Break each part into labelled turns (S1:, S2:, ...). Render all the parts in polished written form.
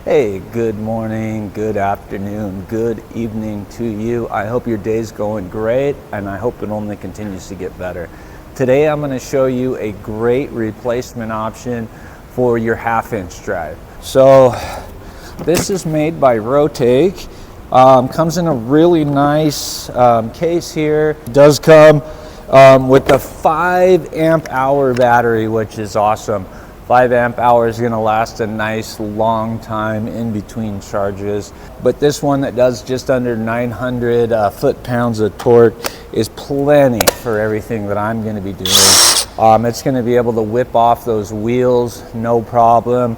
S1: Hey, good morning, good afternoon, good evening to you. I hope your day's going great, and I hope it only continues to get better. Today I'm going to show you a great replacement option for your 1/2-inch drive. So this is made by ROTAKE. Comes in a really nice case here. It does come with a 5 amp hour battery, which is awesome. 5 amp hours is going to last a nice long time in between charges. But this one that does just under 900 foot-pounds of torque is plenty for everything that I'm going to be doing. It's going to be able to whip off those wheels, no problem.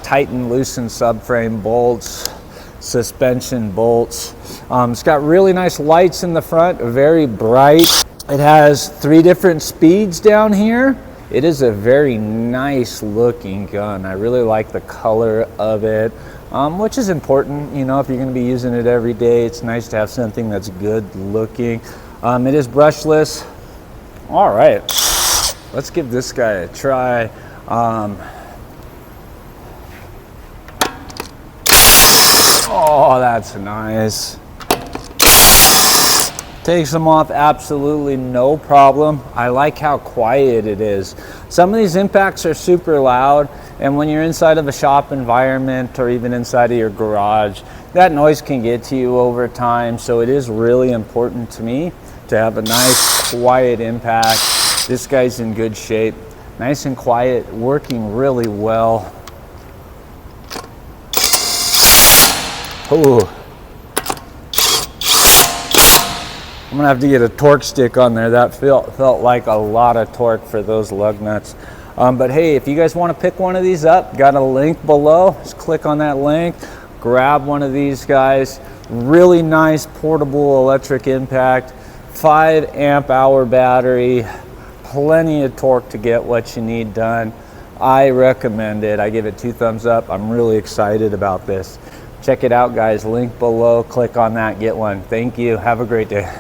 S1: Tighten, loosen subframe bolts, suspension bolts. It's got really nice lights in the front, very bright. It has 3 different speeds down here. It is a very nice looking gun. I really like the color of it, which is important. You know, if you're going to be using it every day, it's nice to have something that's good looking. It is brushless. All right, let's give this guy a try. Oh, that's nice. Takes them off absolutely no problem. I like how quiet it is. Some of these impacts are super loud, and when you're inside of a shop environment or even inside of your garage, that noise can get to you over time. So it is really important to me to have a nice quiet impact. This guy's in good shape, nice and quiet, working really well. Ooh. I'm gonna have to get a torque stick on there. That felt like a lot of torque for those lug nuts. But hey, if you guys want to pick one of these up, got a link below. Just click on that link, grab one of these guys. Really nice portable electric impact, 5 amp hour battery, plenty of torque to get what you need done. I recommend it. I give it 2 thumbs up. I'm really excited about this. Check it out, guys. Link below. Click on that, get one. Thank you. Have a great day.